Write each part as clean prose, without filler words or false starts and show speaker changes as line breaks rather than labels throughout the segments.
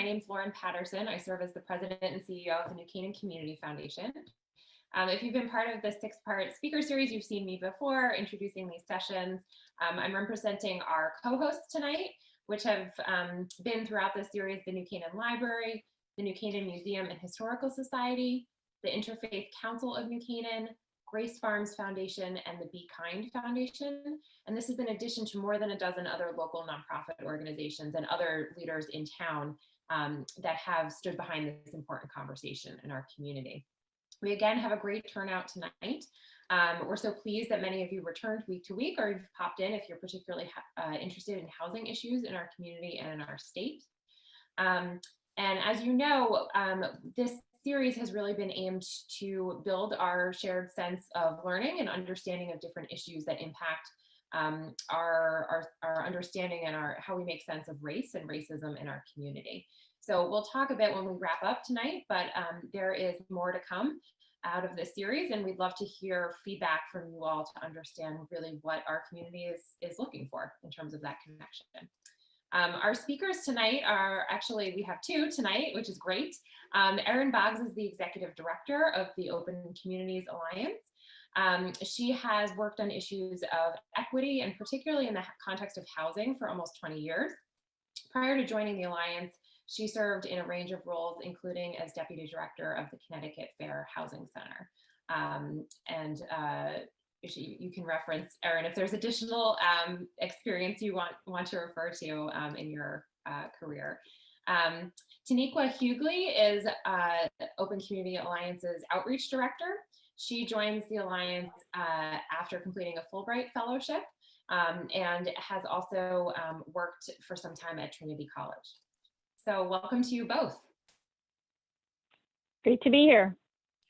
My name is Lauren Patterson. I serve as the president and CEO of the New Canaan Community Foundation. If you've been part of the 6-part speaker series, you've seen me before introducing these sessions. I'm representing our co-hosts tonight, which have been throughout this series, the New Canaan Library, the New Canaan Museum Historical Society, the Interfaith Council of New Canaan, Grace Farms Foundation, and the Be Kind Foundation. And this is in addition to more than a dozen other local nonprofit organizations and other leaders in town that have stood behind this important conversation in our community. We again have a great turnout tonight. We're so pleased that many of you returned week to week, or you've popped in if you're particularly interested in housing issues in our community and in our state. And as you know, this series has really been aimed to build our shared sense of learning and understanding of different issues that impact our understanding and how we make sense of race and racism in our community. So we'll talk a bit when we wrap up tonight, but there is more to come out of this series, and we'd love to hear feedback from you all to understand really what our community is looking for in terms of that connection. Our speakers tonight are actually, we have two tonight, which is great. Erin Boggs is the executive director of the Open Communities Alliance. She has worked on issues of equity and particularly in the context of housing for almost 20 years. Prior to joining the Alliance, she served in a range of roles, including as deputy director of the Connecticut Fair Housing Center. You can reference Erin if there's additional experience you want to refer to in your career. Taniqua Hughley is Open Community Alliance's outreach director. She joins the Alliance after completing a Fulbright fellowship and has also worked for some time at Trinity College. So welcome to you both.
Great to be here.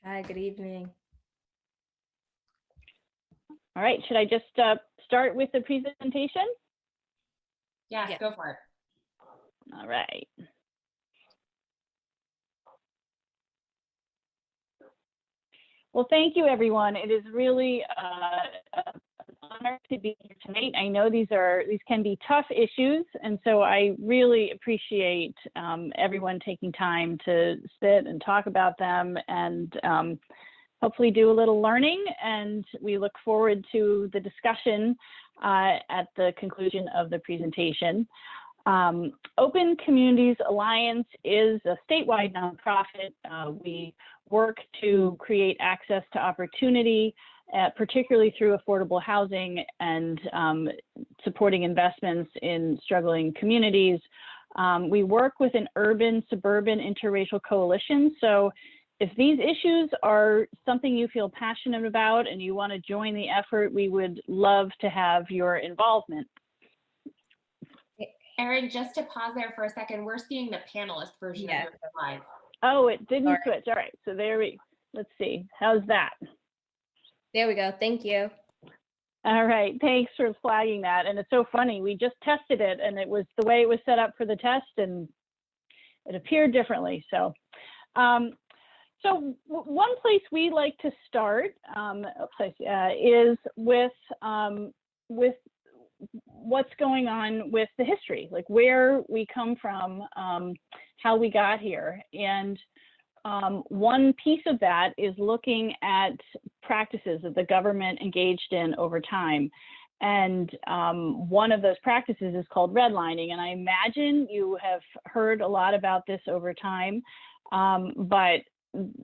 Hi, good evening.
All right, should I just start with the presentation?
Yes, yeah. Go for it.
All right. Well, thank you, everyone. It is really an honor to be here tonight. I know these can be tough issues, and so I really appreciate everyone taking time to sit and talk about them and hopefully do a little learning, and we look forward to the discussion at the conclusion of the presentation. Open Communities Alliance is a statewide nonprofit. We work to create access to opportunity, particularly through affordable housing and supporting investments in struggling communities. We work with an urban-suburban interracial coalition, so if these issues are something you feel passionate about and you want to join the effort, we would love to have your involvement.
Erin, just to pause there for a second, we're seeing the panelist version of your slide.
Oh, it didn't switch. All right, so let's see. How's that?
There we go. Thank you.
All right, thanks for flagging that. And it's so funny, we just tested it and it was the way it was set up for the test and it appeared differently. So, one place we like to start is with what's going on with the history, like where we come from, how we got here. And one piece of that is looking at practices that the government engaged in over time. And one of those practices is called redlining. And I imagine you have heard a lot about this over time, but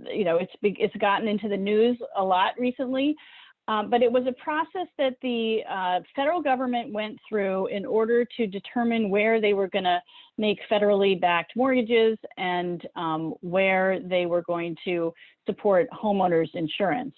you know, it's gotten into the news a lot recently. But it was a process that the federal government went through in order to determine where they were going to make federally backed mortgages and where they were going to support homeowners insurance.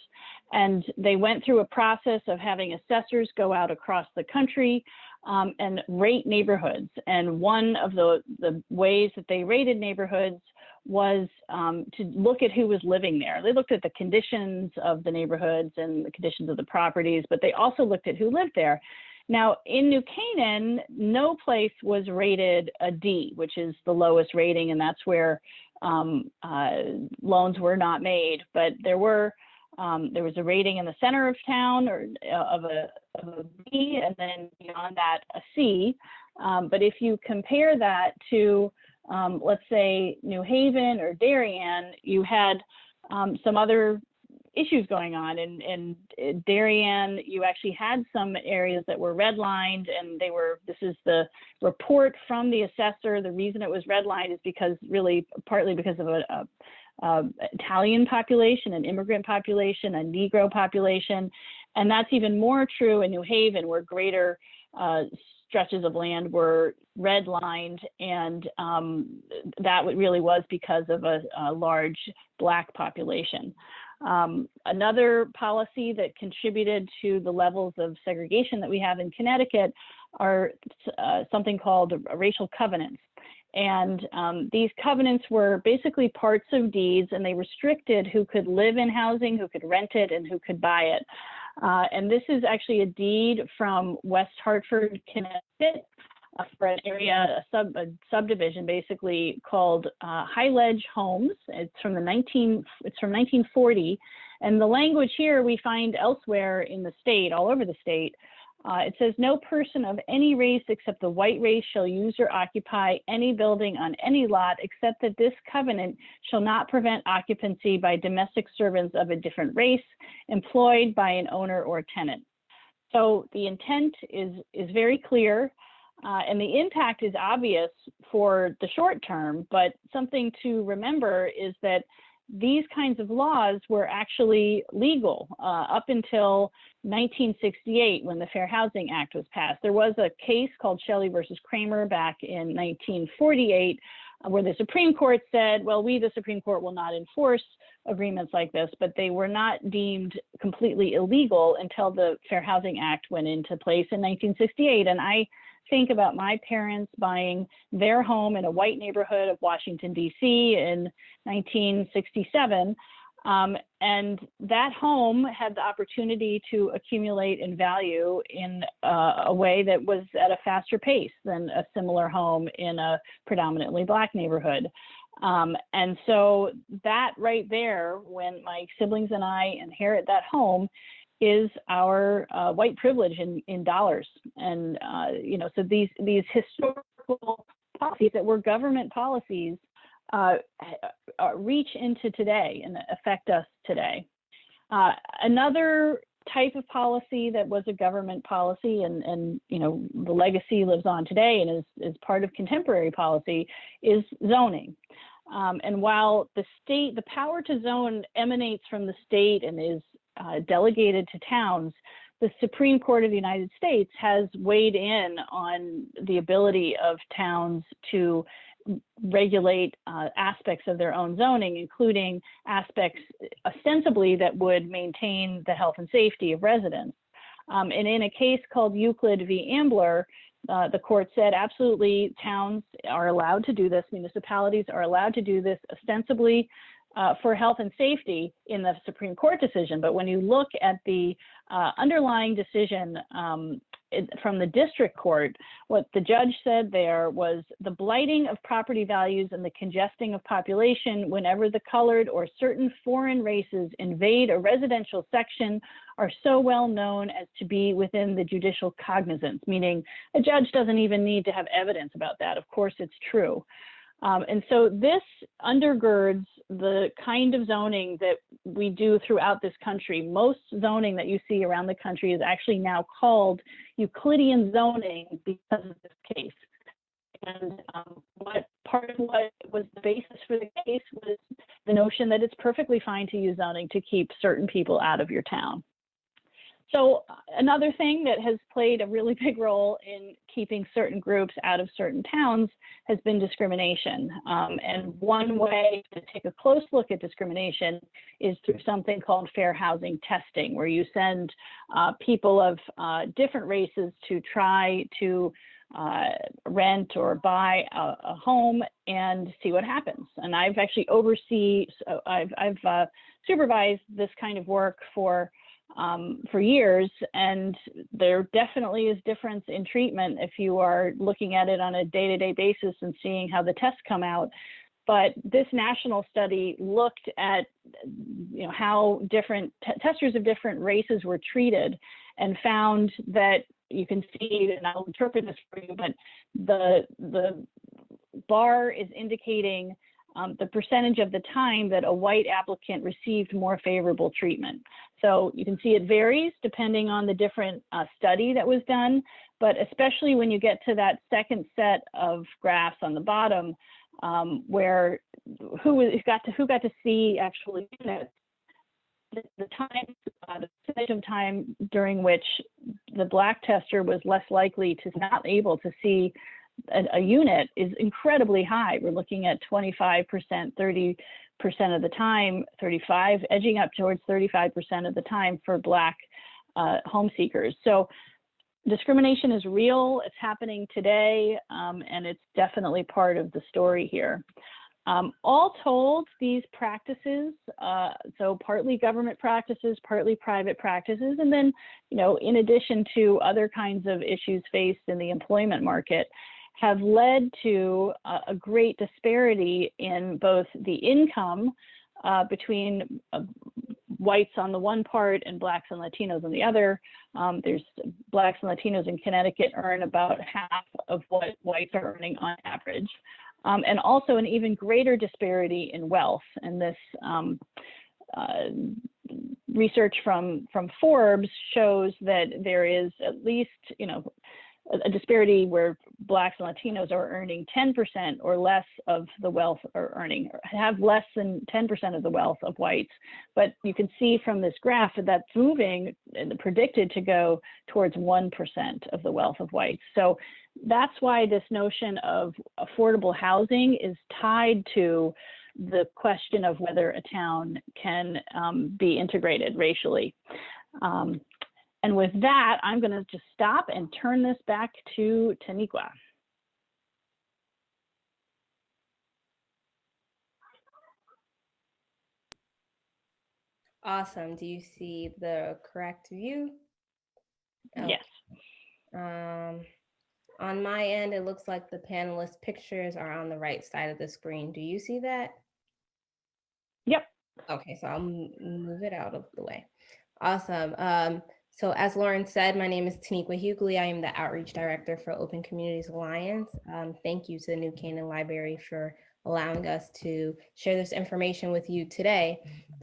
And they went through a process of having assessors go out across the country and rate neighborhoods. And one of the ways that they rated neighborhoods was to look at who was living there. They looked at the conditions of the neighborhoods and the conditions of the properties, but they also looked at who lived there. Now, in New Canaan, no place was rated a D, which is the lowest rating, and that's where loans were not made. But there was a rating in the center of town of a B, and then beyond that, a C. But if you compare that to let's say New Haven or Darien, you had some other issues going on. In Darien, you actually had some areas that were redlined, and this is the report from the assessor. The reason it was redlined is because partly because of a Italian population, an immigrant population, a Negro population. And that's even more true in New Haven, where greater stretches of land were redlined, and that really was because of a large Black population. Another policy that contributed to the levels of segregation that we have in Connecticut are something called racial covenants. And these covenants were basically parts of deeds, and they restricted who could live in housing, who could rent it, and who could buy it. And this is actually a deed from West Hartford, Connecticut, for an area, a subdivision basically called High Ledge Homes. It's from 1940, and the language here we find elsewhere in the state, all over the state. It says, no person of any race except the white race shall use or occupy any building on any lot, except that this covenant shall not prevent occupancy by domestic servants of a different race employed by an owner or tenant. So the intent is very clear, and the impact is obvious for the short term, but something to remember is that these kinds of laws were actually legal up until 1968, when the Fair Housing Act was passed. There was a case called Shelley versus Kramer back in 1948, where the Supreme Court said, well, we, the Supreme Court, will not enforce agreements like this, but they were not deemed completely illegal until the Fair Housing Act went into place in 1968. And I think about my parents buying their home in a white neighborhood of Washington, D.C. in 1967. And that home had the opportunity to accumulate in value in a way that was at a faster pace than a similar home in a predominantly Black neighborhood. And so that right there, when my siblings and I inherit that home, is our white privilege in dollars. And, so these historical policies that were government policies reach into today and affect us today. Another type of policy that was a government policy and the legacy lives on today and is part of contemporary policy is zoning. And while the power to zone emanates from the state and is delegated to towns, the Supreme Court of the United States has weighed in on the ability of towns to regulate aspects of their own zoning, including aspects ostensibly that would maintain the health and safety of residents. And in a case called Euclid v. Ambler, the court said absolutely towns are allowed to do this, municipalities are allowed to do this ostensibly for health and safety in the Supreme Court decision. But when you look at the underlying decision from the district court, what the judge said there was the blighting of property values and the congesting of population whenever the colored or certain foreign races invade a residential section are so well known as to be within the judicial cognizance, meaning a judge doesn't even need to have evidence about that. Of course, it's true. And so this undergirds the kind of zoning that we do throughout this country. Most zoning that you see around the country is actually now called Euclidean zoning because of this case. And part of what was the basis for the case was the notion that it's perfectly fine to use zoning to keep certain people out of your town. So another thing that has played a really big role in keeping certain groups out of certain towns has been discrimination. And one way to take a close look at discrimination is through something called fair housing testing, where you send people of different races to try to rent or buy a home and see what happens. And I've actually I've supervised this kind of work for years, and there definitely is difference in treatment if you are looking at it on a day-to-day basis and seeing how the tests come out. But this national study looked at how different testers of different races were treated and found that you can see, and I'll interpret this for you, but the bar is indicating the percentage of the time that a white applicant received more favorable treatment. So you can see it varies depending on the different study that was done, but especially when you get to that second set of graphs on the bottom, where who got to see actual units, the time, the percentage of time during which the Black tester was less likely to not able to see a unit is incredibly high. We're looking at 25%, 30% of the time, 35, edging up towards 35% of the time for Black home seekers. So discrimination is real, it's happening today, and it's definitely part of the story here. All told, these practices, so partly government practices, partly private practices, and then, in addition to other kinds of issues faced in the employment market, have led to a great disparity in both the income between whites on the one part and Blacks and Latinos on the other. There's Blacks and Latinos in Connecticut earn about half of what whites are earning on average. And also an even greater disparity in wealth. And this research from Forbes shows that there is at least, a disparity where Blacks and Latinos are earning 10% or less of the wealth, or have less than 10% of the wealth of whites. But you can see from this graph that that's moving and predicted to go towards 1% of the wealth of whites. So that's why this notion of affordable housing is tied to the question of whether a town can be integrated racially. And with that, I'm going to just stop and turn this back to Taniqua.
Awesome. Do you see the correct view? Oh.
Yes.
On my end, it looks like the panelist pictures are on the right side of the screen. Do you see that?
Yep.
Okay, so I'll move it out of the way. Awesome. So as Lauren said, my name is Taniqua Hughley. I am the Outreach Director for Open Communities Alliance. Thank you to the New Canaan Library for allowing us to share this information with you today.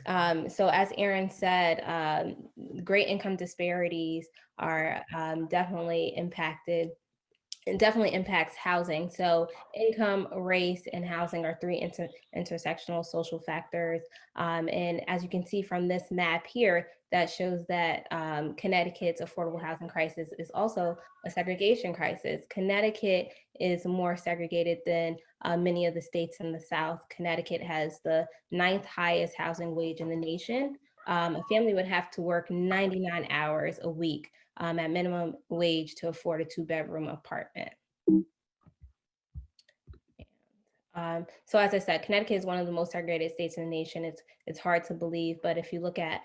So as Erin said, great income disparities are definitely impacted. It definitely impacts housing. So income, race, and housing are three intersectional social factors. And as you can see from this map here, that shows that Connecticut's affordable housing crisis is also a segregation crisis. Connecticut is more segregated than many of the states in the South. Connecticut has the 9th highest housing wage in the nation. A family would have to work 99 hours a week at minimum wage to afford a 2-bedroom apartment. So as I said, Connecticut is one of the most segregated states in the nation. It's hard to believe, but if you look at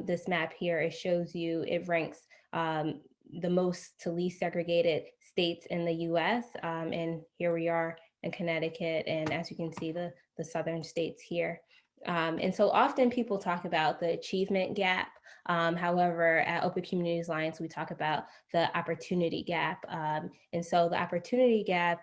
this map here, it shows you, it ranks the most to least segregated states in the US. And here we are in Connecticut, and as you can see, the southern states here. And so often people talk about the achievement gap. However, at Open Communities Alliance, we talk about the opportunity gap. And so the opportunity gap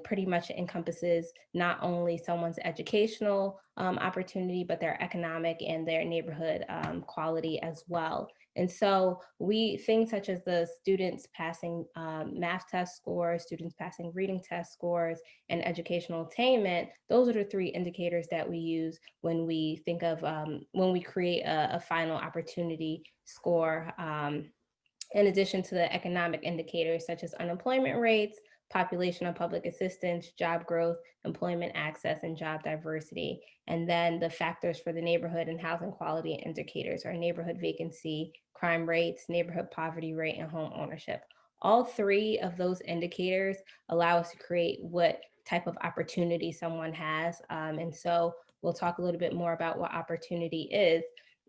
pretty much encompasses not only someone's educational opportunity, but their economic and their neighborhood quality as well. And so things such as the students passing math test scores, students passing reading test scores, and educational attainment, those are the 3 indicators that we use when we think of, when we create a final opportunity score, in addition to the economic indicators such as unemployment rates, population of public assistance, job growth, employment access, and job diversity. And then the factors for the neighborhood and housing quality indicators are neighborhood vacancy, crime rates, neighborhood poverty rate, and home ownership. All 3 of those indicators allow us to create what type of opportunity someone has. And so we'll talk a little bit more about what opportunity is.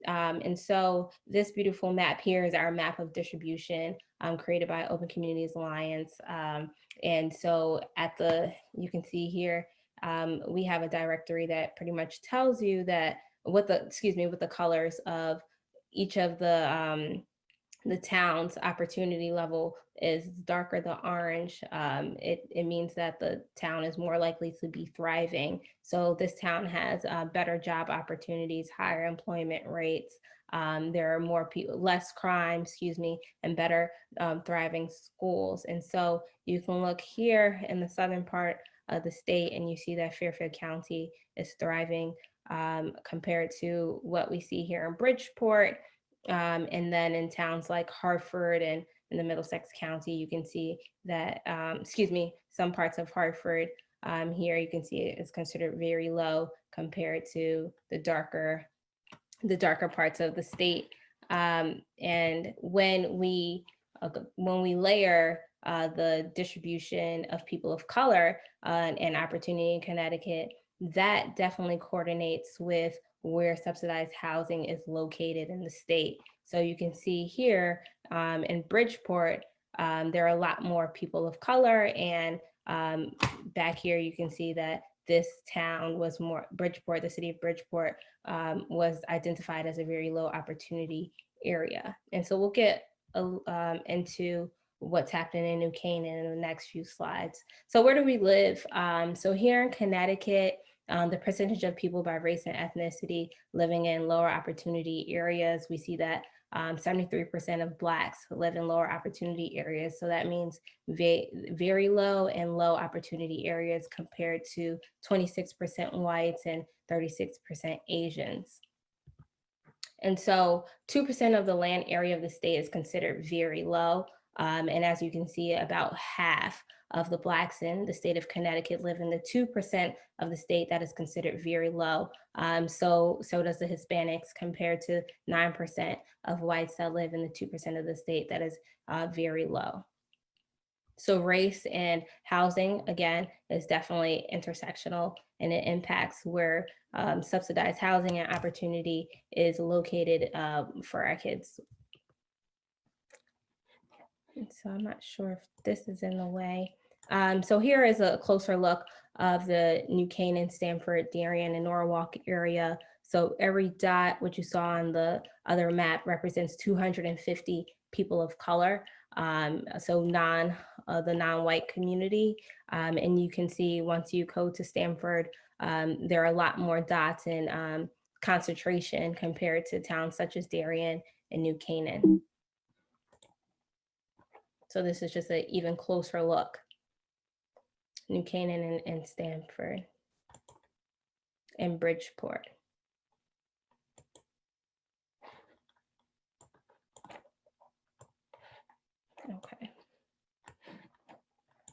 And so this beautiful map here is our map of distribution created by Open Communities Alliance. And so you can see here, we have a directory that pretty much tells you that with the colors of each of the the town's opportunity level is darker the orange, it means that the town is more likely to be thriving. So this town has better job opportunities, higher employment rates. There are more people, less crime, excuse me, and better thriving schools. And so you can look here in the southern part of the state and you see that Fairfield County is thriving compared to what we see here in Bridgeport. And then in towns like Hartford and in the Middlesex County, you can see that, some parts of Hartford here, you can see it is considered very low compared to the darker parts of the state. And when we layer the distribution of people of color and opportunity in Connecticut, that definitely coordinates with where subsidized housing is located in the state. So you can see here in Bridgeport, there are a lot more people of color, and back here you can see that this town was more, Bridgeport, the city of Bridgeport was identified as a very low opportunity area. And so we'll get into what's happening in New Canaan in the next few slides. So where do we live? So here in Connecticut, the percentage of people by race and ethnicity living in lower opportunity areas, we see that 73% of Blacks live in lower opportunity areas. So that means very low and low opportunity areas compared to 26% whites and 36% Asians. And so 2% of the land area of the state is considered very low. And as you can see, about half of the Blacks in the state of Connecticut live in the 2% of the state that is considered very low. So does the Hispanics, compared to 9% of whites that live in the 2% of the state that is very low. So race and housing, again, is definitely intersectional, and it impacts where subsidized housing and opportunity is located for our kids. And so I'm not sure if this is in the way. So here is a closer look of the New Canaan, Stamford, Darien, and Norwalk area. So every dot, which you saw on the other map, represents 250 people of color. So the non-white community. And you can see once you go to Stamford, there are a lot more dots in concentration compared to towns such as Darien and New Canaan. So this is just an even closer look. New Canaan and Stamford and Bridgeport. Okay.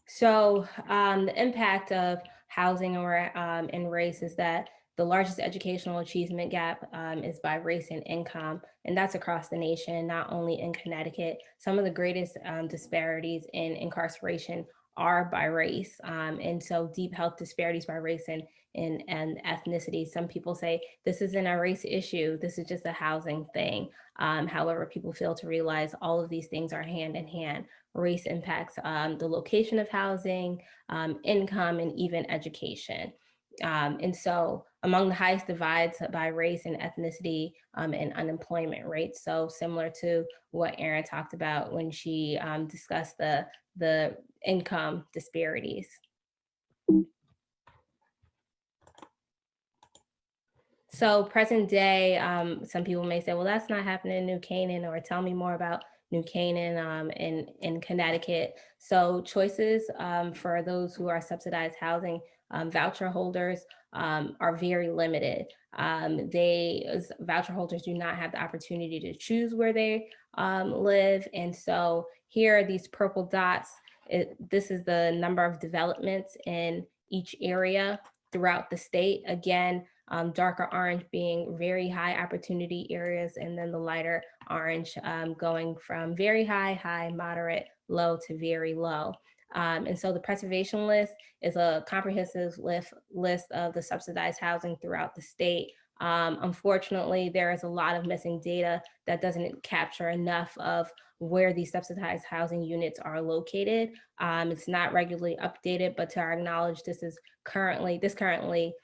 So the impact of housing and race is that the largest educational achievement gap is by race and income, and that's across the nation, not only in Connecticut. Some of the greatest disparities in incarceration are by race, and so deep health disparities by race and ethnicity. Some people say this isn't a race issue, this is just a housing thing. However, people fail to realize all of these things are hand in hand. Race impacts the location of housing, income, and even education. And so among the highest divides by race and ethnicity and unemployment rates. So similar to what Erin talked about when she discussed the income disparities. So present day, some people may say, well, that's not happening in New Canaan, or tell me more about New Canaan in Connecticut. So choices for those who are subsidized housing voucher holders are very limited. Voucher holders do not have the opportunity to choose where they live. And so here are these purple dots. This is the number of developments in each area throughout the state. Again, darker orange being very high opportunity areas, and then the lighter orange going from very high, moderate, low to very low. And so the preservation list is a comprehensive list of the subsidized housing throughout the state. Unfortunately, there is a lot of missing data that doesn't capture enough of where these subsidized housing units are located. It's not regularly updated, but to our knowledge, this currently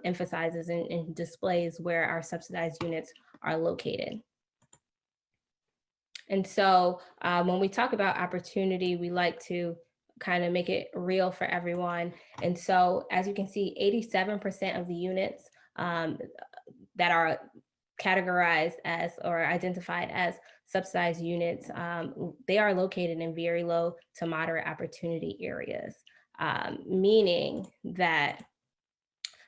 emphasizes and displays where our subsidized units are located. And so when we talk about opportunity, we like to kind of make it real for everyone. And so as you can see, 87% of the units that are categorized as or identified as subsidized units, they are located in very low to moderate opportunity areas, meaning that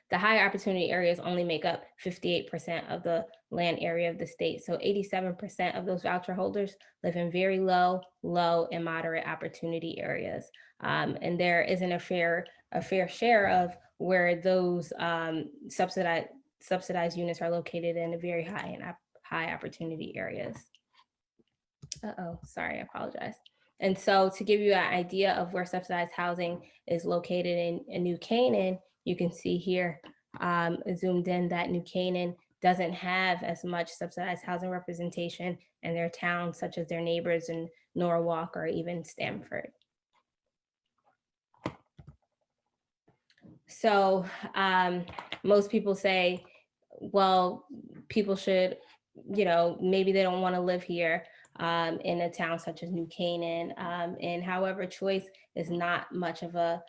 the higher opportunity areas only make up 58% of the land area of the state. So 87% of those voucher holders live in very low, and moderate opportunity areas. And there isn't a fair share of where those subsidized units are located in very high opportunity areas. Sorry, I apologize. And so to give you an idea of where subsidized housing is located in New Canaan, you can see here, zoomed in, that New Canaan doesn't have as much subsidized housing representation in their towns, such as their neighbors in Norwalk or even Stamford. So most people say, well, people should, maybe they don't want to live here in a town such as New Canaan. And however, choice is not much of a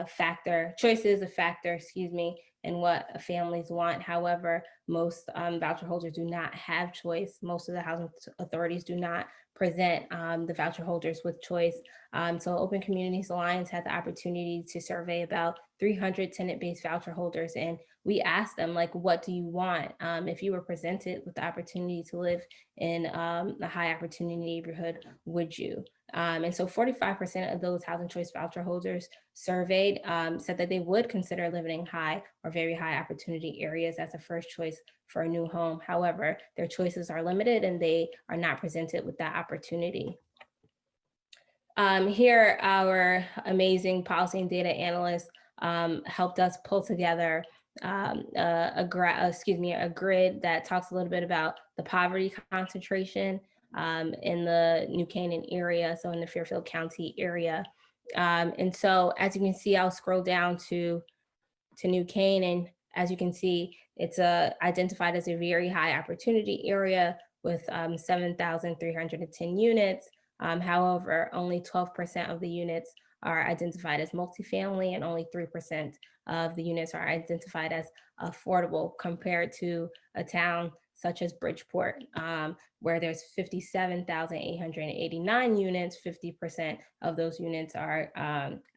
factor. Choice is a factor, excuse me, in what families want. However, most voucher holders do not have choice. Most of the housing authorities do not present the voucher holders with choice. So Open Communities Alliance had the opportunity to survey about 300 tenant-based voucher holders, and we asked them, like, what do you want? If you were presented with the opportunity to live in a high opportunity neighborhood, would you? And so 45% of those housing choice voucher holders surveyed said that they would consider living in high or very high opportunity areas as a first choice for a new home. However, their choices are limited and they are not presented with that opportunity. Here, our amazing policy and data analysts helped us pull together a grid that talks a little bit about the poverty concentration in the New Canaan area, so in the Fairfield County area. And so as you can see, I'll scroll down to New Canaan. As you can see, it's identified as a very high opportunity area with 7,310 units. However, only 12% of the units are identified as multifamily and only 3% of the units are identified as affordable, compared to a town such as Bridgeport, where there's 57,889 units. 50% of those units are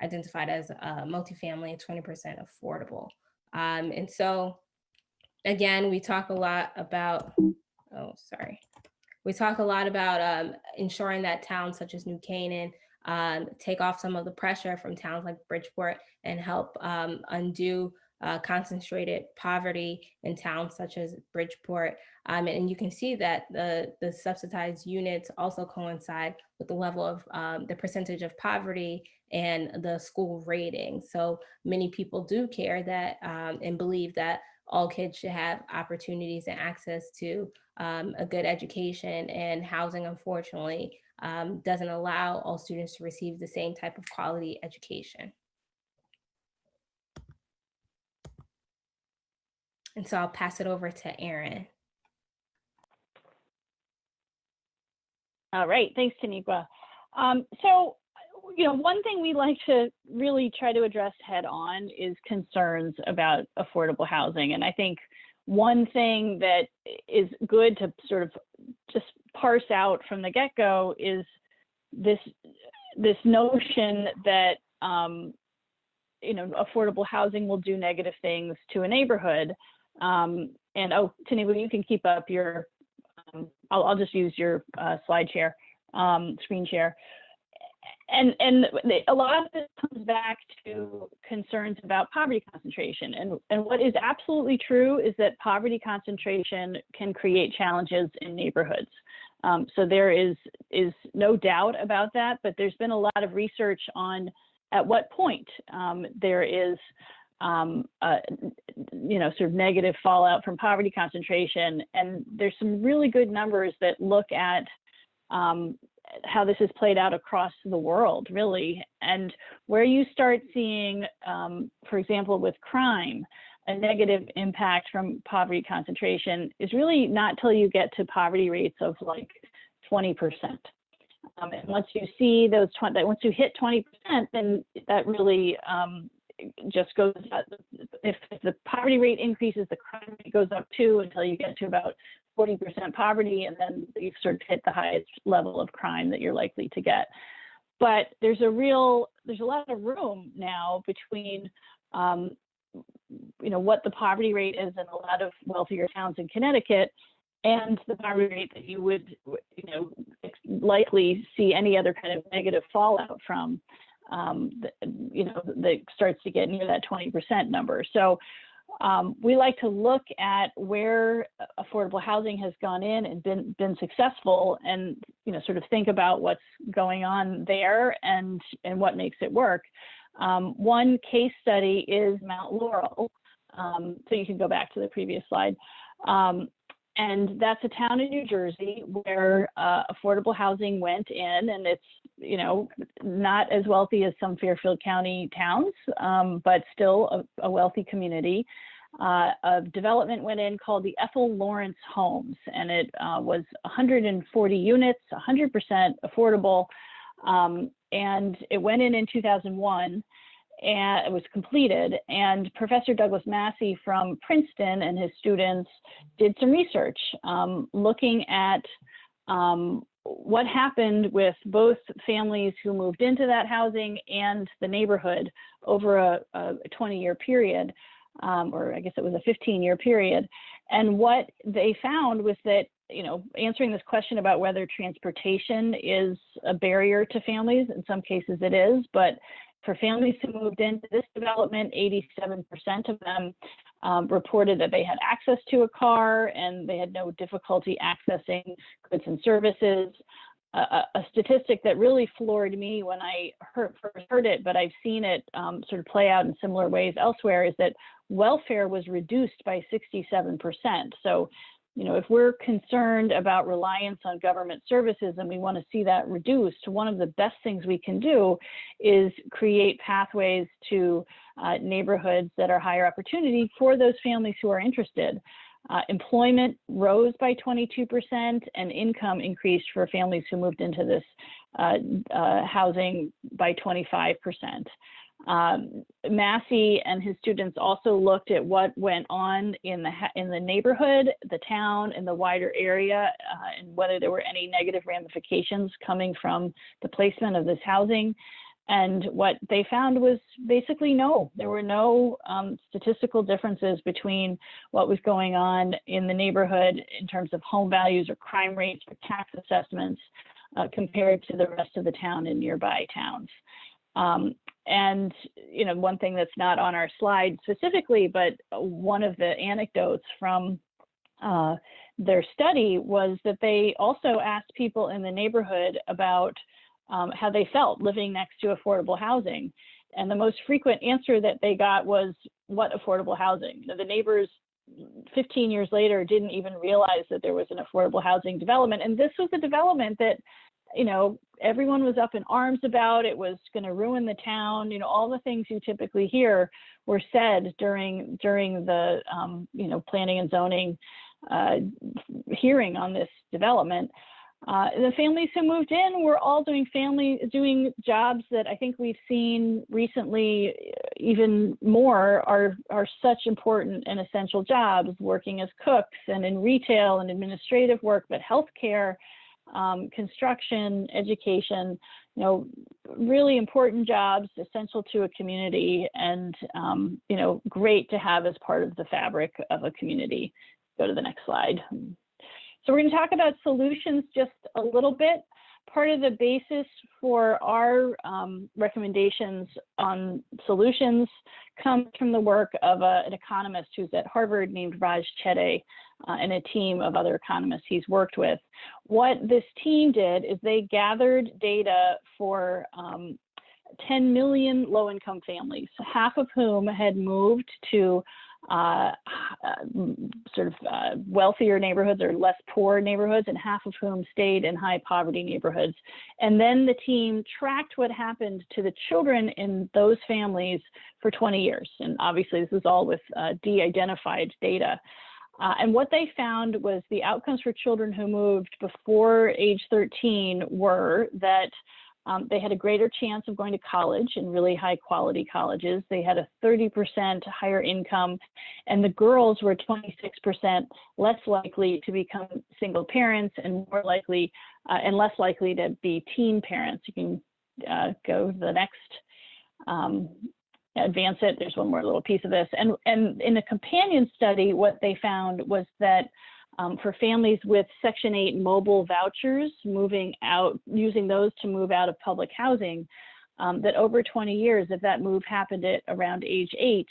identified as multifamily and 20% affordable. And so, again, we talk a lot about, ensuring that towns such as New Canaan take off some of the pressure from towns like Bridgeport and help undo concentrated poverty in towns such as Bridgeport. And you can see that the subsidized units also coincide with the level of the percentage of poverty and the school rating. So many people do care that and believe that all kids should have opportunities and access to a good education, and housing, unfortunately, doesn't allow all students to receive the same type of quality education. And so I'll pass it over to Erin.
All right, thanks, Taniqua. So, one thing we like to really try to address head on is concerns about affordable housing. And I think one thing that is good to sort of just parse out from the get-go is this notion that affordable housing will do negative things to a neighborhood. And Taniqua, you can keep up your. I'll just use your slide share, screen share. And a lot of this comes back to concerns about poverty concentration. And what is absolutely true is that poverty concentration can create challenges in neighborhoods. So there is no doubt about that, but there's been a lot of research on at what point there is sort of negative fallout from poverty concentration. And there's some really good numbers that look at how this is played out across the world, really. And where you start seeing, for example, with crime, a negative impact from poverty concentration is really not till you get to poverty rates of like 20%. And once you see those once you hit 20%, then that really just goes up. If the poverty rate increases, the crime rate goes up too, until you get to about 40% poverty, and then you've sort of hit the highest level of crime that you're likely to get. But there's a lot of room now between what the poverty rate is in a lot of wealthier towns in Connecticut and the poverty rate that you would likely see any other kind of negative fallout from, that starts to get near that 20% number. So we like to look at where affordable housing has gone in and been successful, and sort of think about what's going on there and what makes it work. One case study is Mount Laurel. So you can go back to the previous slide. And that's a town in New Jersey where affordable housing went in, and it's not as wealthy as some Fairfield County towns, but still a wealthy community. A development went in called the Ethel Lawrence Homes, and it was 140 units, 100% affordable, and it went in 2001. And it was completed, and Professor Douglas Massey from Princeton and his students did some research looking at what happened with both families who moved into that housing and the neighborhood over a 20-year period, or I guess it was a 15-year period. And what they found was that, answering this question about whether transportation is a barrier to families, in some cases it is, but for families who moved into this development, 87% of them reported that they had access to a car and they had no difficulty accessing goods and services. A statistic that really floored me when I first heard it, but I've seen it sort of play out in similar ways elsewhere, is that welfare was reduced by 67%. So, if we're concerned about reliance on government services and we want to see that reduced, one of the best things we can do is create pathways to neighborhoods that are higher opportunity for those families who are interested. Employment rose by 22%, and income increased for families who moved into this housing by 25%. Massey and his students also looked at what went on in the neighborhood, the town, and the wider area, and whether there were any negative ramifications coming from the placement of this housing. And what they found was basically no. There were no statistical differences between what was going on in the neighborhood in terms of home values or crime rates or tax assessments compared to the rest of the town and nearby towns. And, one thing that's not on our slide specifically, but one of the anecdotes from their study was that they also asked people in the neighborhood about how they felt living next to affordable housing. And the most frequent answer that they got was, what affordable housing? The neighbors 15 years later didn't even realize that there was an affordable housing development. And this was a development that everyone was up in arms about. It was going to ruin the town. All the things you typically hear were said during the planning and zoning hearing on this development. The families who moved in were all doing jobs that I think we've seen recently even more are such important and essential jobs, working as cooks and in retail and administrative work, but healthcare, construction, education, really important jobs, essential to a community, and great to have as part of the fabric of a community. Go to the next slide. So we're going to talk about solutions just a little bit. Part of the basis for our recommendations on solutions comes from the work of an economist who's at Harvard named Raj Chedde and a team of other economists he's worked with. What this team did is they gathered data for 10 million low-income families, half of whom had moved to wealthier neighborhoods or less poor neighborhoods, and half of whom stayed in high poverty neighborhoods. And then the team tracked what happened to the children in those families for 20 years. And obviously this is all with de-identified data. And what they found was the outcomes for children who moved before age 13 were that they had a greater chance of going to college in really high quality colleges. They had a 30% higher income, and the girls were 26% less likely to become single parents and more likely and less likely to be teen parents. You can go to the next, advance it. There's one more little piece of this. And in a companion study, what they found was that for families with Section 8 mobile vouchers moving out, using those to move out of public housing, that over 20 years, if that move happened at around age 8,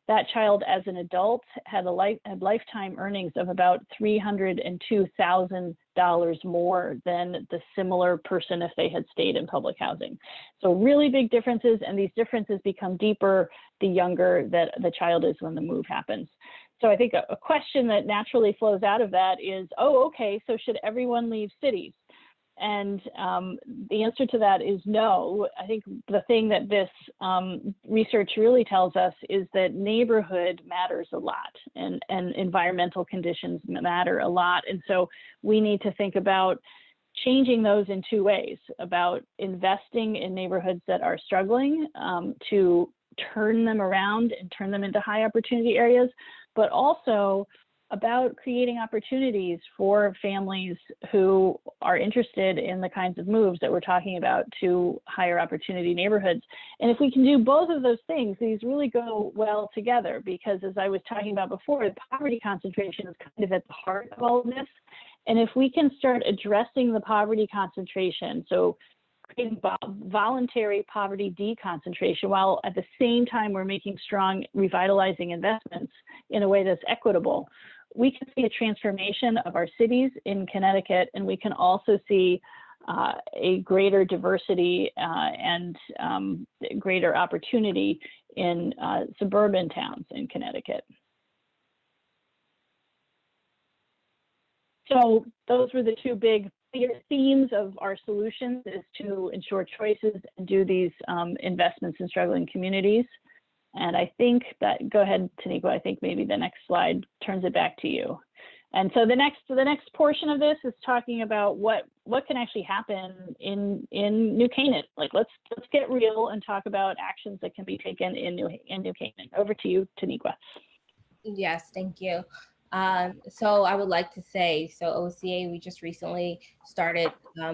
that child as an adult had lifetime earnings of about $302,000 more than the similar person if they had stayed in public housing. So really big differences, and these differences become deeper the younger that the child is when the move happens. So I think a question that naturally flows out of that is, oh, okay, so should everyone leave cities? And the answer to that is no. I think the thing that this research really tells us is that neighborhood matters a lot, and environmental conditions matter a lot. And so we need to think about changing those in two ways: about investing in neighborhoods that are struggling to turn them around and turn them into high opportunity areas, but also about creating opportunities for families who are interested in the kinds of moves that we're talking about to higher opportunity neighborhoods. And if we can do both of those things, these really go well together, because as I was talking about before, the poverty concentration is kind of at the heart of all of this. And if we can start addressing the poverty concentration, so creating voluntary poverty deconcentration, while at the same time we're making strong revitalizing investments in a way that's equitable, we can see a transformation of our cities in Connecticut, and we can also see a greater diversity and greater opportunity in suburban towns in Connecticut. So those were the two big themes of our solutions, is to ensure choices and do these investments in struggling communities. And I think that, go ahead, Taniqua, I think maybe the next slide turns it back to you. And so the next portion of this is talking about what can actually happen in New Canaan. Like, let's get real and talk about actions that can be taken in New Canaan. Over to you, Taniqua.
Yes, thank you. So I would like to say, so OCA, we just recently started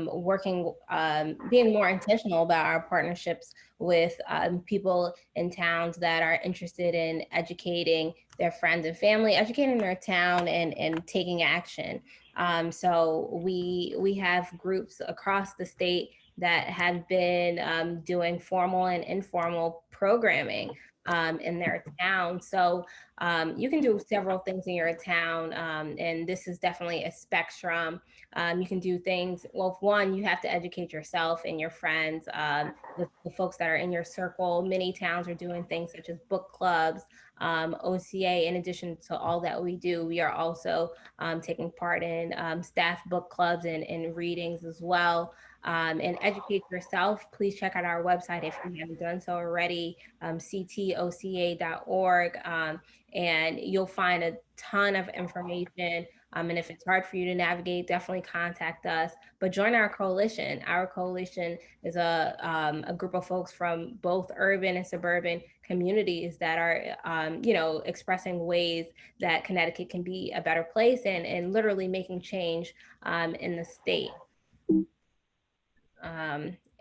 working, being more intentional about our partnerships with people in towns that are interested in educating their friends and family, educating their town, and taking action. So we have groups across the state that have been doing formal and informal programming in their town. So you can do several things in your town, and this is definitely a spectrum. You can do things, well, one, you have to educate yourself and your friends, the folks that are in your circle. Many towns are doing things such as book clubs. OCA, in addition to all that we do, we are also taking part in staff book clubs and readings as well. And educate yourself. Please check out our website if you haven't done so already, ctoca.org, and you'll find a ton of information. And if it's hard for you to navigate, definitely contact us. But join our coalition. Our coalition is a group of folks from both urban and suburban communities that are, expressing ways that Connecticut can be a better place and literally making change in the state.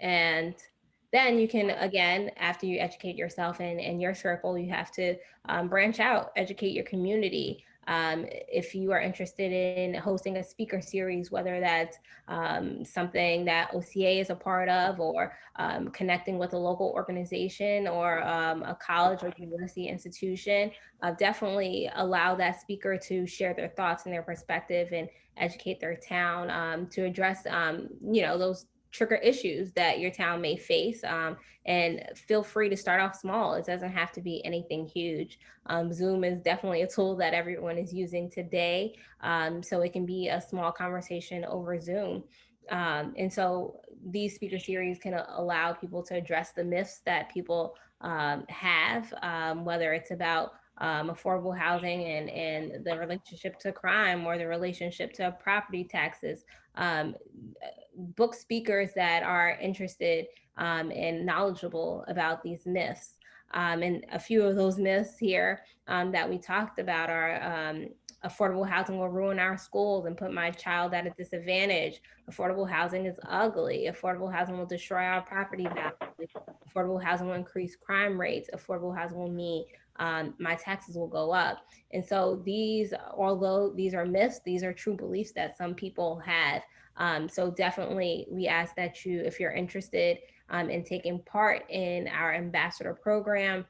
And then you can, again, after you educate yourself and your circle, you have to branch out, educate your community. If you are interested in hosting a speaker series, whether that's something that OCA is a part of, or connecting with a local organization or a college or university institution, definitely allow that speaker to share their thoughts and their perspective and educate their town to address, those trigger issues that your town may face, and feel free to start off small. It doesn't have to be anything huge. Zoom is definitely a tool that everyone is using today, so it can be a small conversation over Zoom. And so these speaker series can allow people to address the myths that people have, whether it's about affordable housing and the relationship to crime or the relationship to property taxes. Book speakers that are interested and knowledgeable about these myths. And a few of those myths here that we talked about are affordable housing will ruin our schools and put my child at a disadvantage. Affordable housing is ugly. Affordable housing will destroy our property value. Affordable housing will increase crime rates. Affordable housing will mean my taxes will go up. And so these, although these are myths, these are true beliefs that some people have. So definitely we ask that you, if you're interested in taking part in our ambassador program,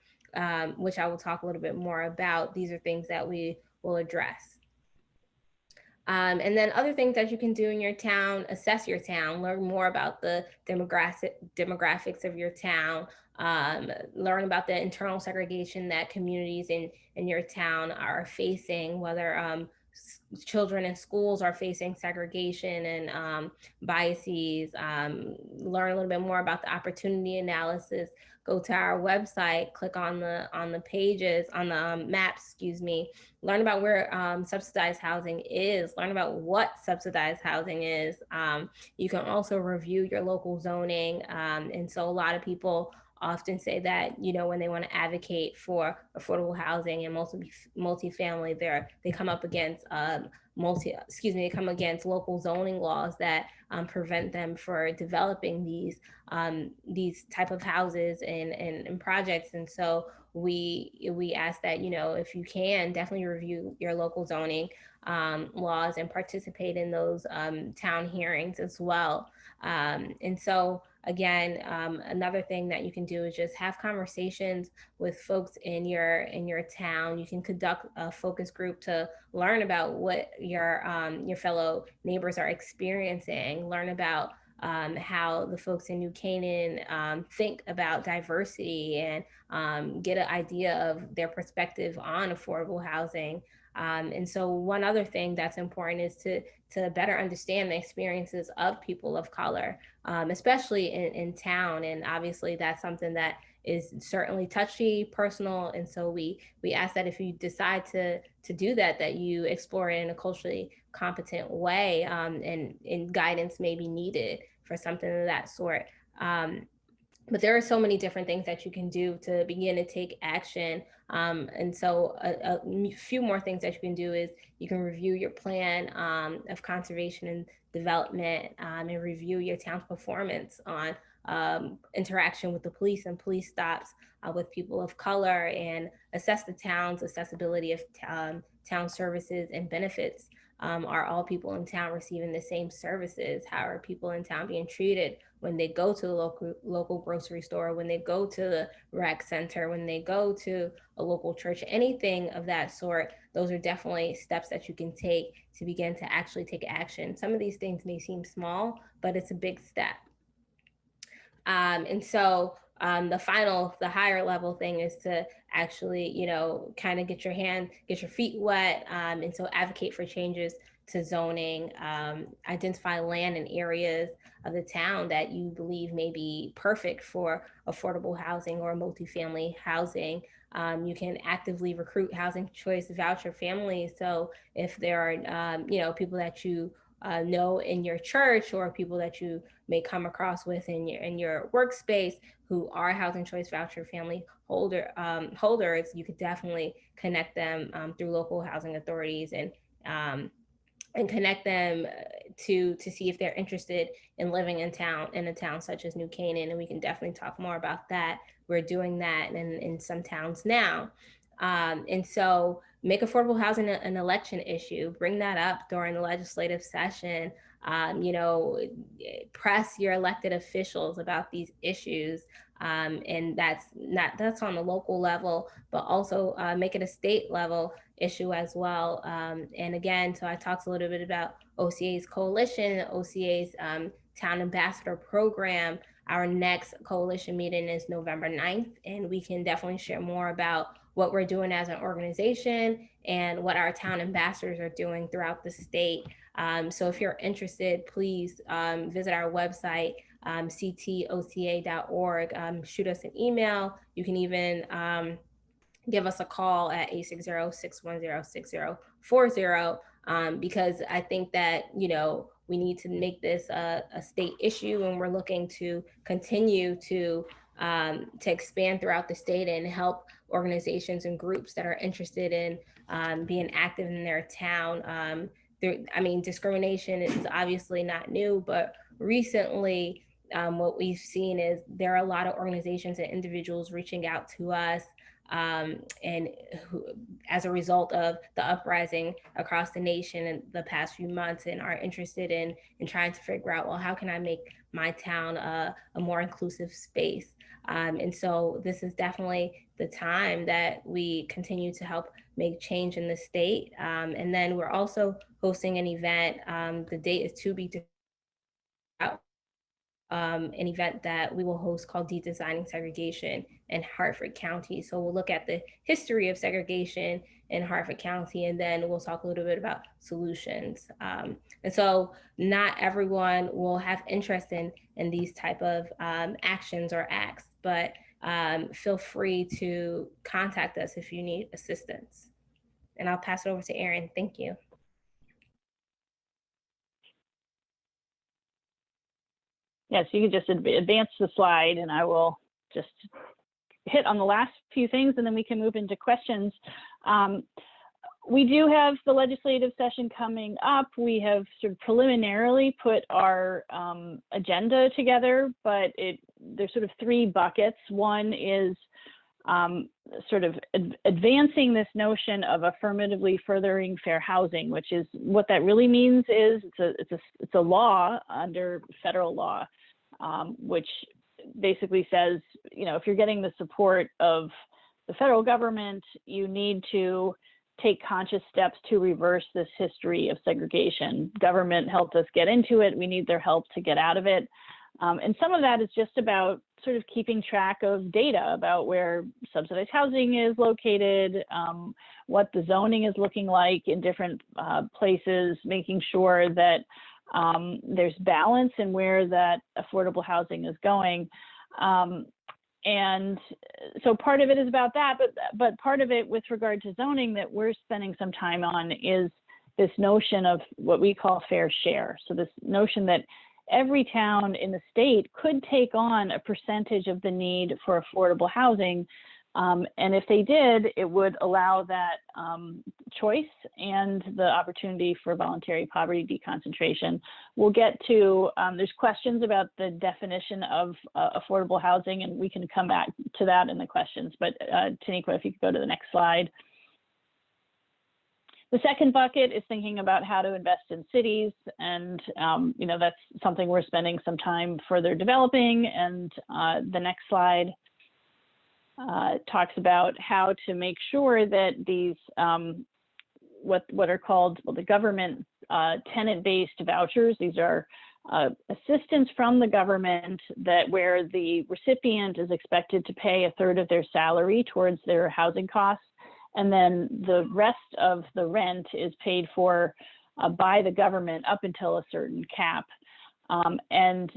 which I will talk a little bit more about, these are things that we will address. And then other things that you can do in your town: assess your town, learn more about the demographics of your town, learn about the internal segregation that communities in your town are facing, whether children in schools are facing segregation and biases, learn a little bit more about the opportunity analysis. Go to our website, click on the pages, on the maps, excuse me, learn about where subsidized housing is, learn about what subsidized housing is. You can also review your local zoning. And so a lot of people often say that, you know, when they want to advocate for affordable housing and multifamily, they come up against they come against local zoning laws that prevent them for developing these type of houses and projects. And so we ask that, you know, if you can, definitely review your local zoning laws and participate in those town hearings as well. And so again, another thing that you can do is just have conversations with folks in your town. You can conduct a focus group to learn about what your fellow neighbors are experiencing, learn about how the folks in New Canaan think about diversity, and get an idea of their perspective on affordable housing. And so one other thing that's important is to better understand the experiences of people of color, especially in town. And obviously that's something that is certainly touchy, personal. And so we ask that if you decide to do that, that you explore it in a culturally competent way, and guidance may be needed for something of that sort. But there are so many different things that you can do to begin to take action. And so a few more things that you can do is you can review your plan of conservation and development, and review your town's performance on interaction with the police and police stops with people of color, and assess the town's accessibility of town services and benefits. Are all people in town receiving the same services? How are people in town being treated when they go to the local grocery store, when they go to the rec center, when they go to a local church, anything of that sort? Those are definitely steps that you can take to begin to actually take action. Some of these things may seem small, but it's a big step. And so the higher level thing is to actually, you know, kind of get your feet wet. And so advocate for changes to zoning, identify land and areas of the town that you believe may be perfect for affordable housing or multifamily housing. You can actively recruit housing choice voucher families. So if there are, you know, people that you know in your church, or people that you may come across with in your workspace who are housing choice voucher family holders, you could definitely connect them through local housing authorities, and connect them to see if they're interested in living in a town such as New Canaan. And we can definitely talk more about that. We're doing that in some towns now. And so make affordable housing an election issue, bring that up during the legislative session, you know, press your elected officials about these issues. And that's on the local level, but also make it a state level issue as well. And again, so I talked a little bit about OCA's coalition, OCA's town ambassador program. Our next coalition meeting is November 9th, and we can definitely share more about what we're doing as an organization and what our town ambassadors are doing throughout the state. So if you're interested, please visit our website, ctoca.org, shoot us an email. You can even give us a call at 860-610-6040, because I think that, you know, we need to make this a state issue, and we're looking to continue to expand throughout the state and help organizations and groups that are interested in being active in their town. I mean, discrimination is obviously not new, but recently what we've seen is there are a lot of organizations and individuals reaching out to us, and as a result of the uprising across the nation in the past few months, and are interested in trying to figure out, well, how can I make my town a more inclusive space? And so this is definitely the time that we continue to help make change in the state. And then we're also hosting an event. The date is to be out. An event that we will host called Designing Segregation in Hartford County. So we'll look at the history of segregation in Hartford County, and then we'll talk a little bit about solutions. And so not everyone will have interest in these type of actions or acts, but feel free to contact us if you need assistance. And I'll pass it over to Erin. Thank you.
Yes, you can just advance the slide, and I will just hit on the last few things, and then we can move into questions. We do have the legislative session coming up. We have sort of preliminarily put our agenda together, but there's sort of three buckets. One is sort of advancing this notion of affirmatively furthering fair housing, which is what that really means is it's a law under federal law, which basically says, you know, if you're getting the support of the federal government, you need to take conscious steps to reverse this history of segregation. Government helped us get into it. We need their help to get out of it. And some of that is just about sort of keeping track of data about where subsidized housing is located, what the zoning is looking like in different places, making sure that there's balance in where that affordable housing is going. And so part of it is about that, but part of it with regard to zoning that we're spending some time on is this notion of what we call fair share. So this notion that every town in the state could take on a percentage of the need for affordable housing. And if they did, it would allow that choice and the opportunity for voluntary poverty deconcentration. We'll get to, there's questions about the definition of affordable housing, and we can come back to that in the questions. But Taniqua, if you could go to the next slide. The second bucket is thinking about how to invest in cities, and you know, that's something we're spending some time further developing. And the next slide talks about how to make sure that these what are called, well, the government tenant-based vouchers. These are assistance from the government that where the recipient is expected to pay a third of their salary towards their housing costs, and then the rest of the rent is paid for by the government up until a certain cap. And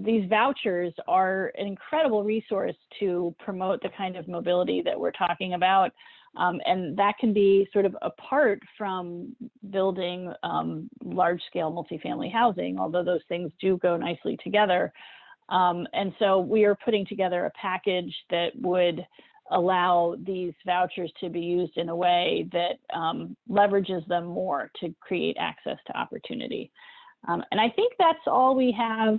these vouchers are an incredible resource to promote the kind of mobility that we're talking about. And that can be sort of apart from building large-scale multifamily housing, although those things do go nicely together. And so we are putting together a package that would allow these vouchers to be used in a way that leverages them more to create access to opportunity. And I think that's all we have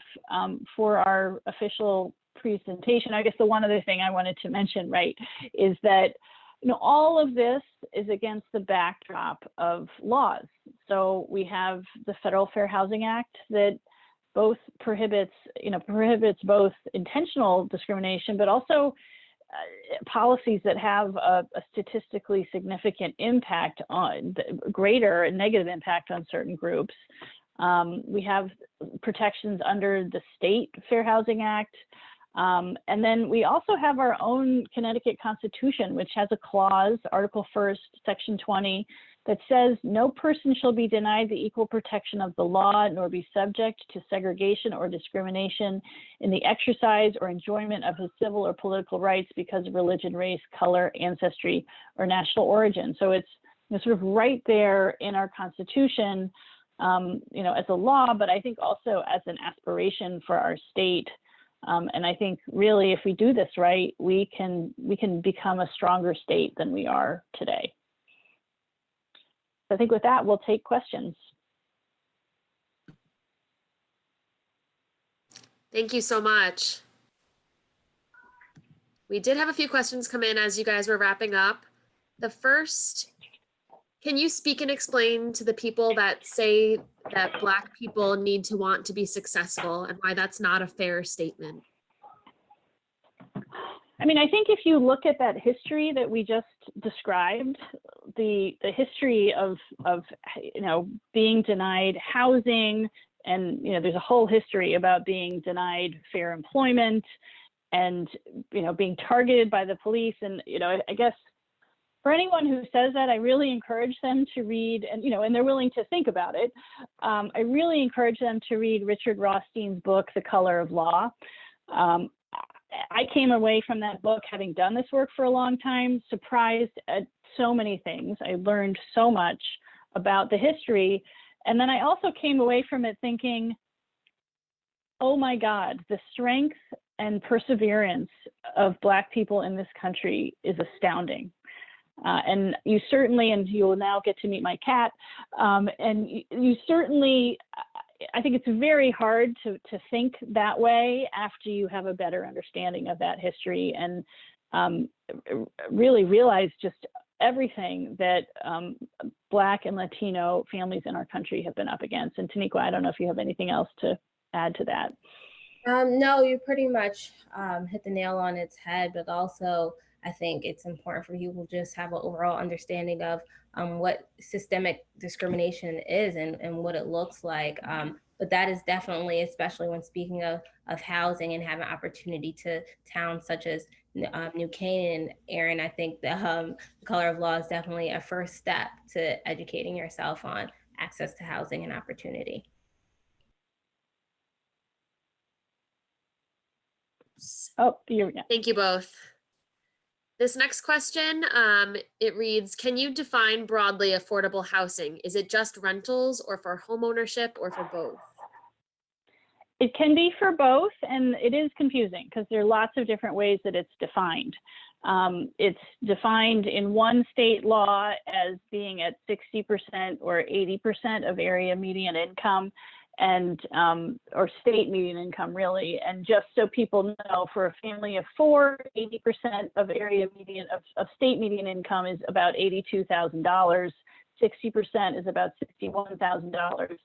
for our official presentation. I guess the one other thing I wanted to mention, right, is that, you know, all of this is against the backdrop of laws. So we have the Federal Fair Housing Act that both prohibits both intentional discrimination, but also policies that have a statistically significant impact on greater negative impact on certain groups. We have protections under the State Fair Housing Act. And then we also have our own Connecticut Constitution, which has a clause, Article 1st, Section 20, that says no person shall be denied the equal protection of the law nor be subject to segregation or discrimination in the exercise or enjoyment of his civil or political rights because of religion, race, color, ancestry, or national origin. So it's sort of right there in our Constitution, as a law, but I think also as an aspiration for our state. And I think really, if we do this right, we can become a stronger state than we are today. I think with that, we'll take questions.
Thank you so much. We did have a few questions come in as you guys were wrapping up. The first, can you speak and explain to the people that say that Black people need to want to be successful and why that's not a fair statement?
I mean, I think if you look at that history that we just described, the history of being denied housing, and there's a whole history about being denied fair employment, and being targeted by the police, and I guess for anyone who says that, I really encourage them to read, and they're willing to think about it. I really encourage them to read Richard Rothstein's book, The Color of Law. I came away from that book, having done this work for a long time, surprised at so many things. I learned so much about the history. And then I also came away from it thinking, oh my God, the strength and perseverance of Black people in this country is astounding. And you certainly, and you will now get to meet my cat, and you certainly, I think it's very hard to think that way after you have a better understanding of that history and really realize just everything that Black and Latino families in our country have been up against. And Taniqua, I don't know if you have anything else to add to that.
No, you pretty much hit the nail on its head, but also I think it's important for people to just have an overall understanding of what systemic discrimination is and what it looks like. But that is definitely, especially when speaking of housing and having opportunity to towns such as New Canaan, Erin, I think the Color of Law is definitely a first step to educating yourself on access to housing and opportunity.
Oh,
thank you both. This next question, it reads, can you define broadly affordable housing? Is it just rentals or for home ownership or for both?
It can be for both, and it is confusing because there are lots of different ways that it's defined. It's defined in one state law as being at 60% or 80% of area median income, and or state median income really. And just so people know, for a family of four, 80% of area median of state median income is about $82,000. 60% is about $61,000.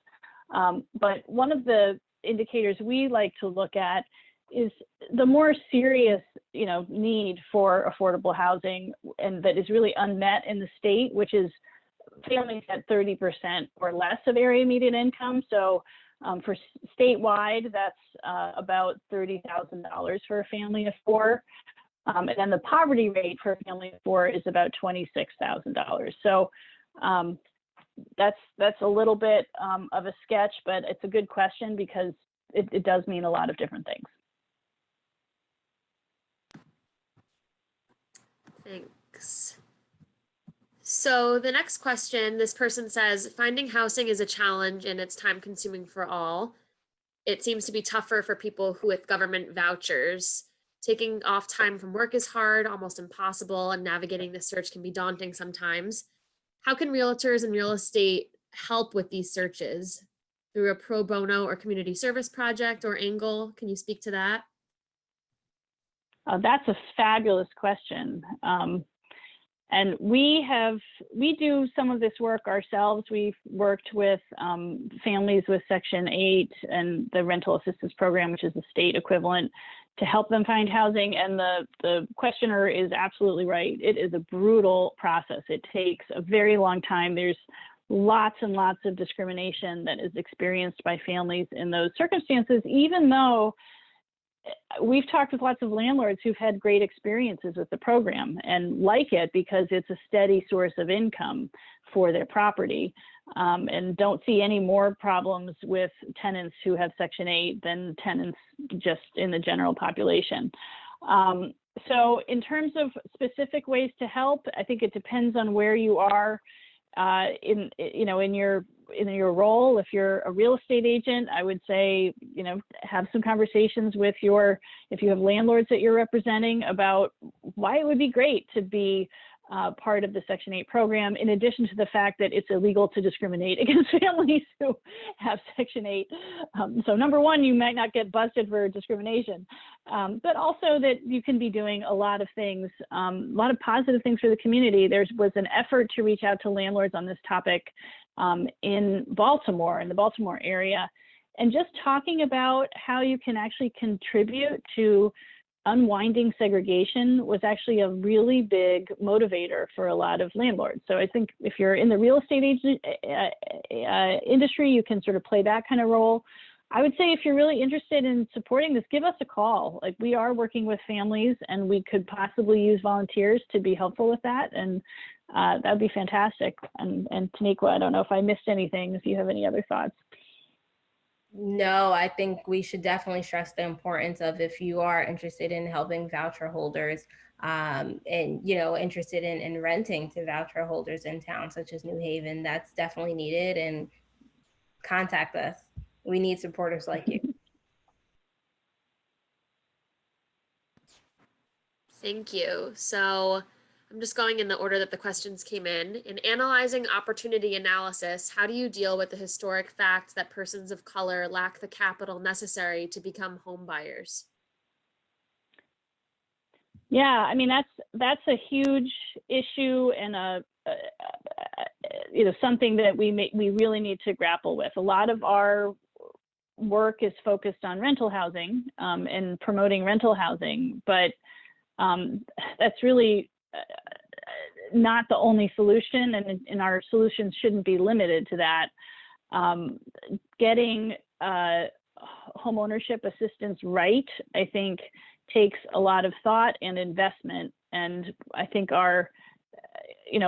But one of the indicators we like to look at is the more serious, need for affordable housing, and that is really unmet in the state, which is families at 30% or less of area median income. So for statewide, that's about $30,000 for a family of four. And then the poverty rate for a family of four is about $26,000. So that's a little bit of a sketch, but it's a good question because it does mean a lot of different things.
Thanks. So the next question, this person says, finding housing is a challenge and it's time consuming for all. It seems to be tougher for people with government vouchers. Taking off time from work is hard, almost impossible, and navigating the search can be daunting sometimes. How can realtors and real estate help with these searches? Through a pro bono or community service project or angle? Can you speak to that?
That's a fabulous question. And we do some of this work ourselves. We've worked with families with Section 8 and the rental assistance program, which is the state equivalent, to help them find housing. And the questioner is absolutely right. It is a brutal process. It takes a very long time. There's lots and lots of discrimination that is experienced by families in those circumstances, even though we've talked with lots of landlords who've had great experiences with the program and like it because it's a steady source of income for their property, and don't see any more problems with tenants who have Section 8 than tenants just in the general population. So in terms of specific ways to help, I think it depends on where you are in your role. If you're a real estate agent, I would say, have some conversations with if you have landlords that you're representing about why it would be great to be part of the Section 8 program, in addition to the fact that it's illegal to discriminate against families who have Section 8. So number one, you might not get busted for discrimination, but also that you can be doing a lot of things, a lot of positive things for the community. There was an effort to reach out to landlords on this topic in Baltimore, in the Baltimore area, and just talking about how you can actually contribute to unwinding segregation was actually a really big motivator for a lot of landlords. So I think if you're in the real estate industry, you can sort of play that kind of role. I would say if you're really interested in supporting this, give us a call. Like, we are working with families and we could possibly use volunteers to be helpful with that. And that'd be fantastic. And Taniqua, I don't know if I missed anything, if you have any other thoughts.
No, I think we should definitely stress the importance of, if you are interested in helping voucher holders and, interested in renting to voucher holders in towns such as New Haven, that's definitely needed, and contact us. We need supporters like you.
Thank you. So I'm just going in the order that the questions came in. In analyzing opportunity analysis, how do you deal with the historic fact that persons of color lack the capital necessary to become home buyers?
Yeah, I mean, that's a huge issue and something that we really need to grapple with. A lot of our work is focused on rental housing and promoting rental housing, but that's really not the only solution, and our solutions shouldn't be limited to that. Getting home ownership assistance right, I think, takes a lot of thought and investment. And I think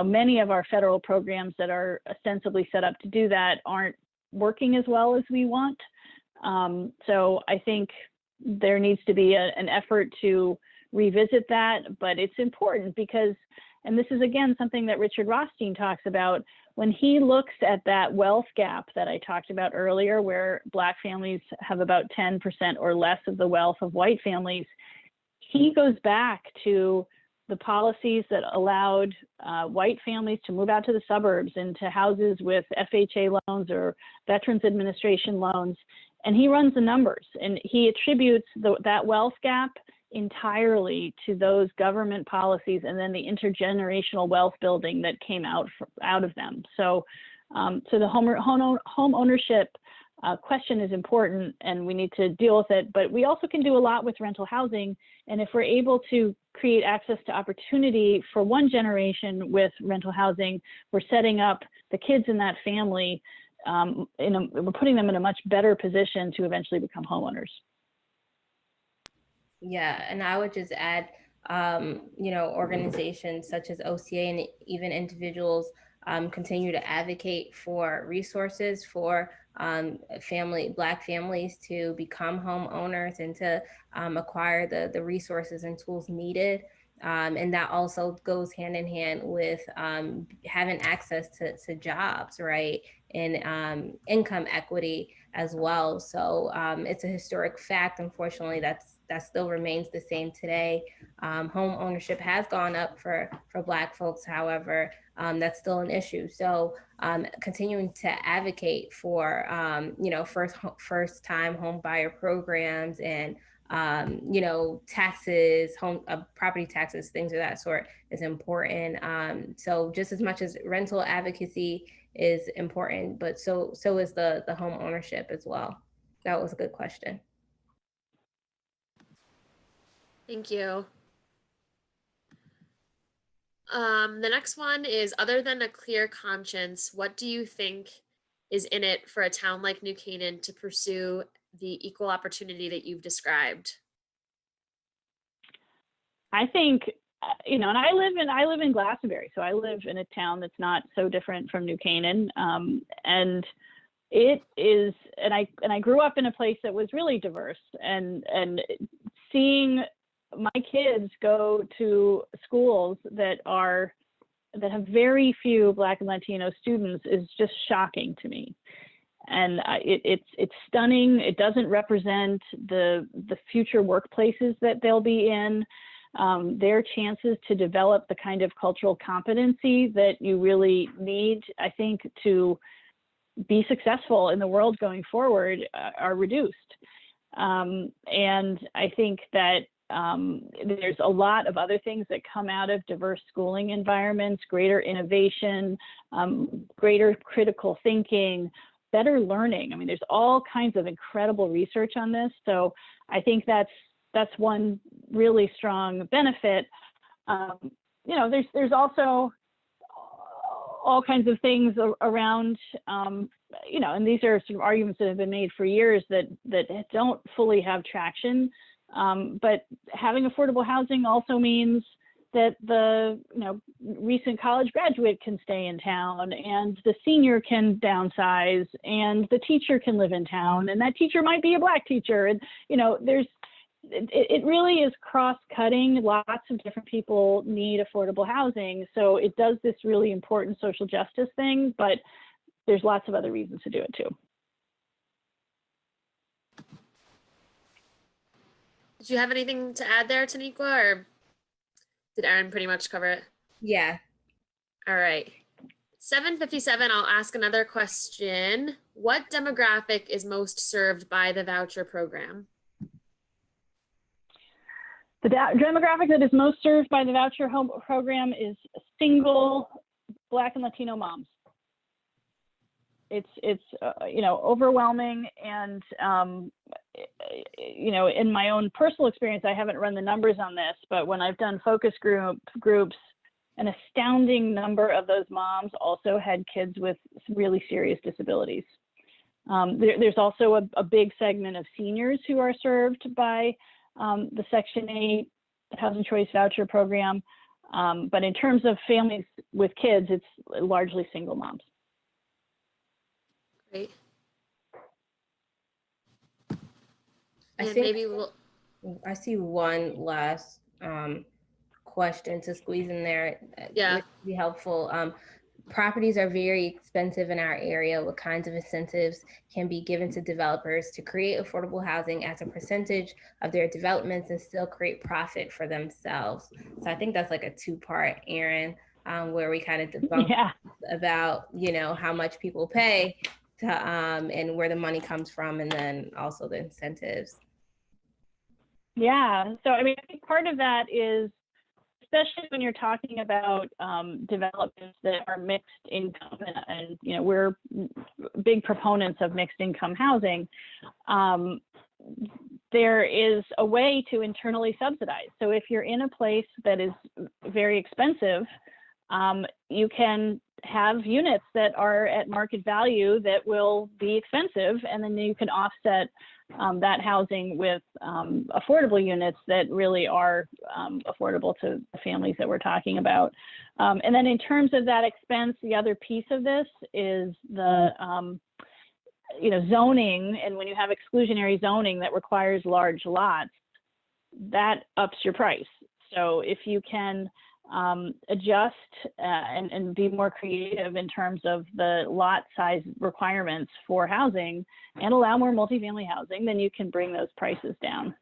many of our federal programs that are ostensibly set up to do that aren't working as well as we want. So I think there needs to be an effort to revisit that, but it's important because, and this is again something that Richard Rothstein talks about, when he looks at that wealth gap that I talked about earlier, where Black families have about 10% or less of the wealth of white families, he goes back to the policies that allowed white families to move out to the suburbs into houses with FHA loans or Veterans Administration loans, and he runs the numbers, and he attributes that wealth gap entirely to those government policies and then the intergenerational wealth building that came out of them. So the home ownership question is important, and we need to deal with it, but we also can do a lot with rental housing. And if we're able to create access to opportunity for one generation with rental housing, we're setting up the kids in that family, we're putting them in a much better position to eventually become homeowners.
Yeah, and I would just add, organizations such as OCA and even individuals continue to advocate for resources for Black families to become homeowners and to acquire the resources and tools needed. And that also goes hand in hand with having access to jobs, right? And income equity as well. So it's a historic fact, unfortunately, that still remains the same today. Home ownership has gone up for Black folks, however, that's still an issue. So continuing to advocate for, first time home buyer programs and taxes, property taxes, things of that sort is important. So just as much as rental advocacy is important, but so is the home ownership as well. That was a good question.
Thank you. The next one is, other than a clear conscience, what do you think is in it for a town like New Canaan to pursue the equal opportunity that you've described?
I think, you know, and I live in Glastonbury, so I live in a town that's not so different from New Canaan, and it is, and I grew up in a place that was really diverse, and seeing my kids go to schools that have very few Black and Latino students is just shocking to me. And it's stunning. It doesn't represent the future workplaces that they'll be in, their chances to develop the kind of cultural competency that you really need, I think, to be successful in the world going forward are reduced. And I think that there's a lot of other things that come out of diverse schooling environments: greater innovation, greater critical thinking, better learning. I mean, there's all kinds of incredible research on this. So I think that's one really strong benefit. You know, there's also all kinds of things around, you know, and these are sort of arguments that have been made for years that don't fully have traction. But having affordable housing also means that the, you know, recent college graduate can stay in town, and the senior can downsize, and the teacher can live in town, and that teacher might be a Black teacher. And, you know, it really is cross-cutting. Lots of different people need affordable housing. So it does this really important social justice thing, but there's lots of other reasons to do it too.
Did you have anything to add there, Taniqua, or did Erin pretty much cover it?
Yeah.
All right. 7:57, I'll ask another question. What demographic is most served by the voucher program?
The demographic that is most served by the voucher home program is single Black and Latino moms. It's you know, overwhelming, and you know, in my own personal experience, I haven't run the numbers on this, but when I've done focus groups, an astounding number of those moms also had kids with really serious disabilities. There's also a big segment of seniors who are served by the Section 8 Housing Choice Voucher Program. But in terms of families with kids, it's largely single moms.
Great. And maybe
I see one last question to squeeze in there.
Yeah.
Which would be helpful. Properties are very expensive in our area. What kinds of incentives can be given to developers to create affordable housing as a percentage of their developments and still create profit for themselves? So I think that's like a two-part, Erin, where we kind of debunk about, you know, how much people pay to, and where the money comes from, and then also the incentives.
Yeah, so I mean, I think part of that is, especially when you're talking about developments that are mixed income, and you know, we're big proponents of mixed income housing. There is a way to internally subsidize. So if you're in a place that is very expensive, you can have units that are at market value that will be expensive, and then you can offset that housing with affordable units that really are affordable to the families that we're talking about. And then in terms of that expense, the other piece of this is the you know, zoning. And when you have exclusionary zoning that requires large lots, that ups your price. So if you can adjust and be more creative in terms of the lot size requirements for housing and allow more multifamily housing, then you can bring those prices down.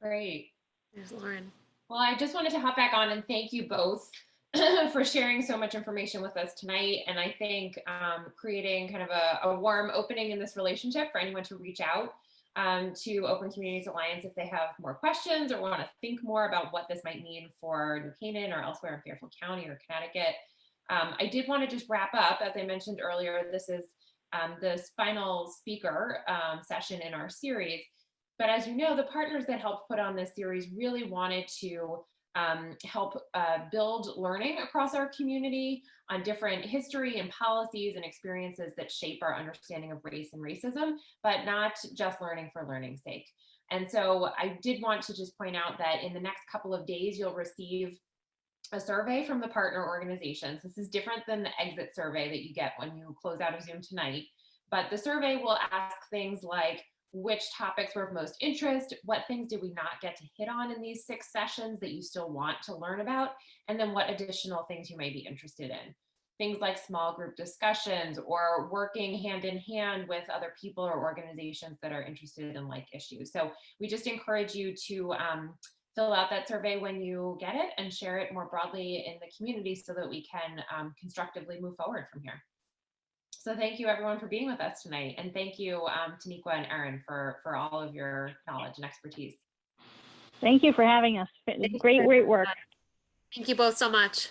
Great.
There's Lauren.
Well, I just wanted to hop back on and thank you both for sharing so much information with us tonight. And I think creating kind of a warm opening in this relationship for anyone to reach out to Open Communities Alliance if they have more questions or want to think more about what this might mean for New Canaan or elsewhere in Fairfield County or Connecticut. I did want to just wrap up. As I mentioned earlier, this is this final speaker session in our series. But as you know, the partners that helped put on this series really wanted to help build learning across our community on different history and policies and experiences that shape our understanding of race and racism, but not just learning for learning's sake. And so I did want to just point out that in the next couple of days, you'll receive a survey from the partner organizations. This is different than the exit survey that you get when you close out of Zoom tonight, but the survey will ask things like, which topics were of most interest, what things did we not get to hit on in these 6 sessions that you still want to learn about, and then what additional things you may be interested in. Things like small group discussions or working hand in hand with other people or organizations that are interested in like issues. So we just encourage you to fill out that survey when you get it and share it more broadly in the community so that we can constructively move forward from here. So thank you everyone for being with us tonight. And thank you Taniqua and Erin for all of your knowledge and expertise.
Thank you for having us. Great work.
Thank you both so much.